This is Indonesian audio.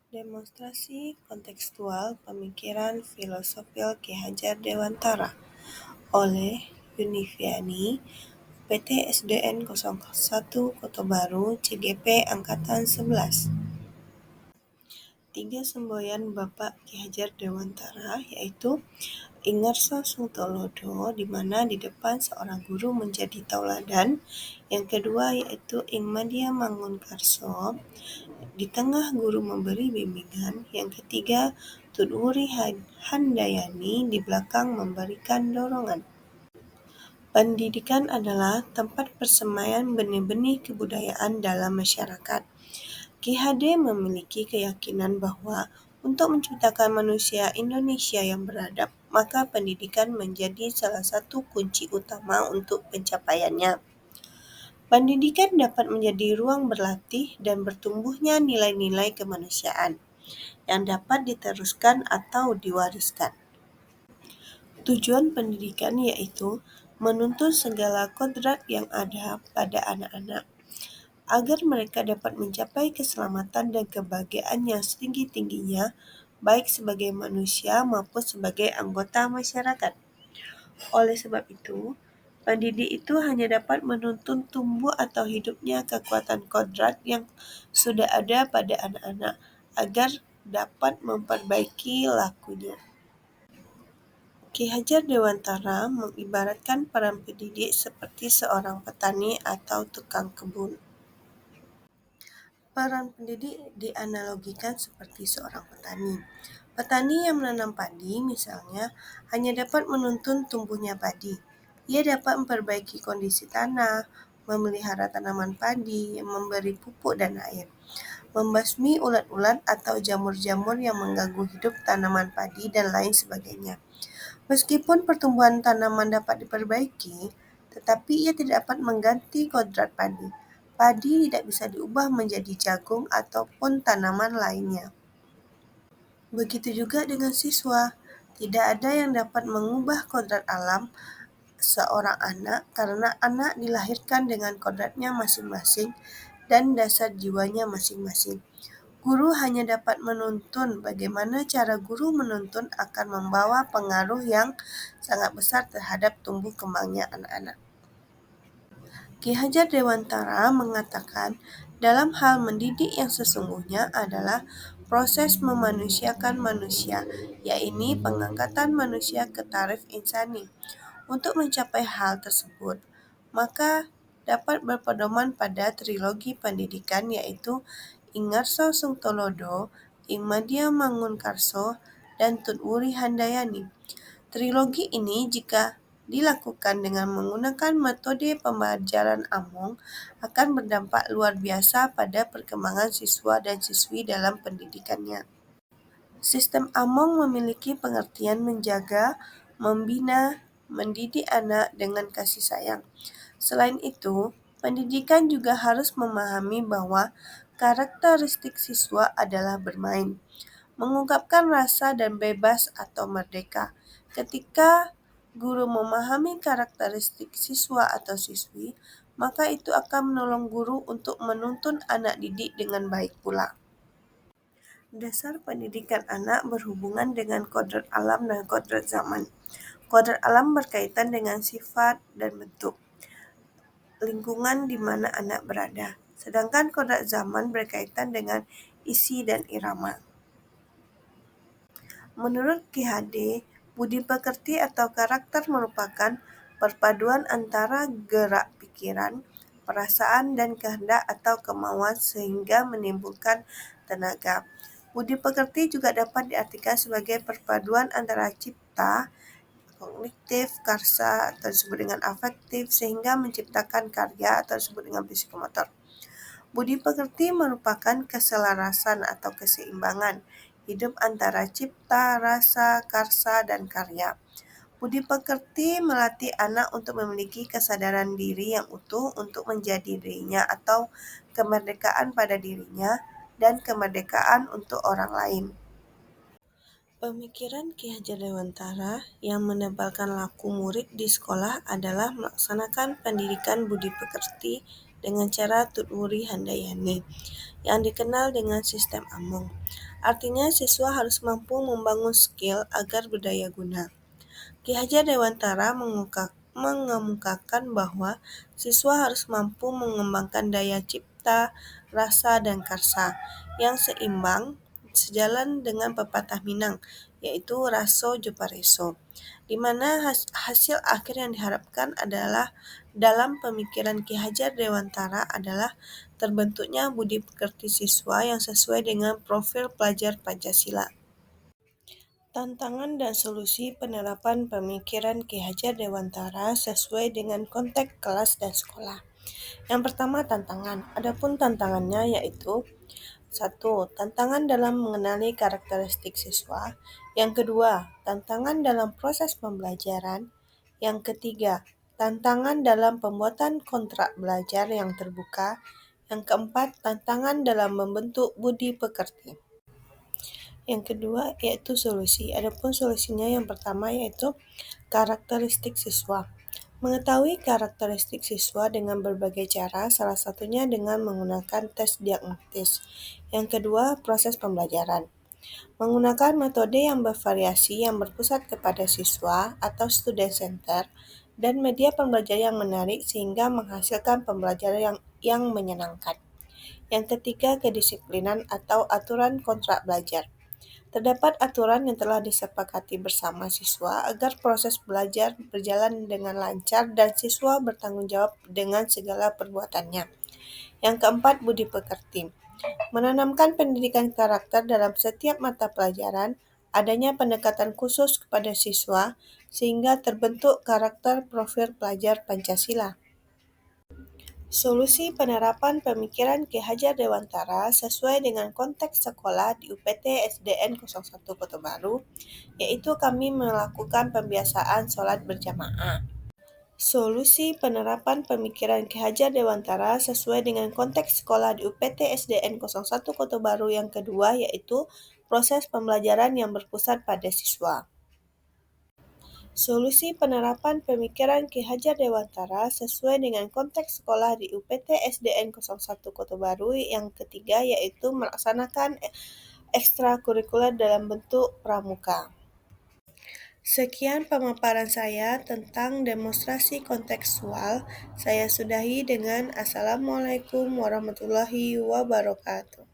Demonstrasi kontekstual pemikiran filosofil Ki Hajar Dewantara oleh Yuniviani, PT SDN 01 Kota Baru, CGP Angkatan 11. Tiga semboyan Bapak Ki Hajar Dewantara yaitu Ingarso Sungtolodo, di mana di depan seorang guru menjadi tauladan. Yang kedua yaitu Ing Madya Mangunkarso, di tengah guru memberi bimbingan. Yang ketiga Tun Wuri Handayani, di belakang memberikan dorongan. Pendidikan adalah tempat persemaian benih-benih kebudayaan dalam masyarakat. Ki Hade memiliki keyakinan bahwa untuk menciptakan manusia Indonesia yang beradab, maka pendidikan menjadi salah satu kunci utama untuk pencapaiannya. Pendidikan dapat menjadi ruang berlatih dan bertumbuhnya nilai-nilai kemanusiaan yang dapat diteruskan atau diwariskan. Tujuan pendidikan yaitu menuntun segala kodrat yang ada pada anak-anak agar mereka dapat mencapai keselamatan dan kebahagiaan yang setinggi-tingginya, baik sebagai manusia maupun sebagai anggota masyarakat. Oleh sebab itu, pendidik itu hanya dapat menuntun tumbuh atau hidupnya kekuatan kodrat yang sudah ada pada anak-anak agar dapat memperbaiki lakunya. Ki Hajar Dewantara mengibaratkan peran pendidik seperti seorang petani atau tukang kebun. Peran pendidik dianalogikan seperti seorang petani. Petani yang menanam padi misalnya hanya dapat menuntun tumbuhnya padi. Ia dapat memperbaiki kondisi tanah, memelihara tanaman padi, memberi pupuk dan air, membasmi ulat-ulat atau jamur-jamur yang mengganggu hidup tanaman padi dan lain sebagainya. Meskipun pertumbuhan tanaman dapat diperbaiki, tetapi ia tidak dapat mengganti kodrat padi. Padi tidak bisa diubah menjadi jagung ataupun tanaman lainnya. Begitu juga dengan siswa. Tidak ada yang dapat mengubah kodrat alam seorang anak karena anak dilahirkan dengan kodratnya masing-masing dan dasar jiwanya masing-masing. Guru hanya dapat menuntun. Bagaimana cara guru menuntun akan membawa pengaruh yang sangat besar terhadap tumbuh kembangnya anak-anak. Ki Hajar Dewantara mengatakan, dalam hal mendidik yang sesungguhnya adalah proses memanusiakan manusia, yaitu pengangkatan manusia ke taraf insani. Untuk mencapai hal tersebut, maka dapat berpedoman pada trilogi pendidikan yaitu Ingarso Sungtolodo, Ing Madya Mangunkarso, dan Tun Wuri Handayani. Trilogi ini jika dilakukan dengan menggunakan metode pembelajaran Among akan berdampak luar biasa pada perkembangan siswa dan siswi dalam pendidikannya. Sistem Among memiliki pengertian menjaga, membina, mendidik anak dengan kasih sayang. Selain itu, pendidikan juga harus memahami bahwa karakteristik siswa adalah bermain, mengungkapkan rasa dan bebas atau merdeka. Ketika guru memahami karakteristik siswa atau siswi, maka itu akan menolong guru untuk menuntun anak didik dengan baik pula. Dasar pendidikan anak berhubungan dengan kodrat alam dan kodrat zaman. Kodrat alam berkaitan dengan sifat dan bentuk lingkungan di mana anak berada, sedangkan kodrat zaman berkaitan dengan isi dan irama. Menurut Ki Hade, budi pekerti atau karakter merupakan perpaduan antara gerak pikiran, perasaan, dan kehendak atau kemauan sehingga menimbulkan tenaga. Budi pekerti juga dapat diartikan sebagai perpaduan antara cipta, kognitif, karsa atau disebut dengan afektif sehingga menciptakan karya atau disebut dengan psikomotor. Budi pekerti merupakan keselarasan atau keseimbangan hidup antara cipta, rasa, karsa, dan karya. Budi pekerti melatih anak untuk memiliki kesadaran diri yang utuh untuk menjadi dirinya atau kemerdekaan pada dirinya dan kemerdekaan untuk orang lain. Pemikiran Ki Hajar Dewantara yang menebalkan laku murid di sekolah adalah melaksanakan pendidikan budi pekerti dengan cara Tutwuri Handayani yang dikenal dengan sistem Among. Artinya siswa harus mampu membangun skill agar berdaya guna. Ki Hajar Dewantara mengemukakan bahwa siswa harus mampu mengembangkan daya cipta, rasa, dan karsa yang seimbang sejalan dengan pepatah Minang, yaitu raso jupareso, di mana hasil akhir yang diharapkan adalah dalam pemikiran Ki Hajar Dewantara adalah terbentuknya budi pekerti siswa yang sesuai dengan profil pelajar Pancasila. Tantangan dan solusi penerapan pemikiran Ki Hajar Dewantara sesuai dengan konteks kelas dan sekolah. Yang pertama tantangan. Adapun tantangannya yaitu 1. Tantangan dalam mengenali karakteristik siswa. Yang kedua, tantangan dalam proses pembelajaran. Yang ketiga, tantangan dalam pembuatan kontrak belajar yang terbuka. Yang keempat, tantangan dalam membentuk budi pekerti. Yang kedua yaitu solusi. Adapun solusinya yang pertama yaitu karakteristik siswa. Mengetahui karakteristik siswa dengan berbagai cara, salah satunya dengan menggunakan tes diagnostis. Yang kedua, proses pembelajaran. Menggunakan metode yang bervariasi yang berpusat kepada siswa atau student center dan media pembelajaran yang menarik sehingga menghasilkan pembelajaran yang menyenangkan. Yang ketiga, kedisiplinan atau aturan kontrak belajar. Terdapat aturan yang telah disepakati bersama siswa agar proses belajar berjalan dengan lancar dan siswa bertanggung jawab dengan segala perbuatannya. Yang keempat, budi pekerti. Menanamkan pendidikan karakter dalam setiap mata pelajaran, adanya pendekatan khusus kepada siswa sehingga terbentuk karakter profil pelajar Pancasila. Solusi penerapan pemikiran Ki Hajar Dewantara sesuai dengan konteks sekolah di UPT SDN 01 Kota Baru, yaitu kami melakukan pembiasaan sholat berjamaah. Solusi penerapan pemikiran Ki Hajar Dewantara sesuai dengan konteks sekolah di UPT SDN 01 Kota Baru yang kedua, yaitu proses pembelajaran yang berpusat pada siswa. Solusi penerapan pemikiran Ki Hajar Dewantara sesuai dengan konteks sekolah di UPT SDN 01 Kota Baru yang ketiga yaitu melaksanakan ekstrakurikuler dalam bentuk pramuka. Sekian pemaparan saya tentang demonstrasi kontekstual. Saya sudahi dengan Assalamualaikum warahmatullahi wabarakatuh.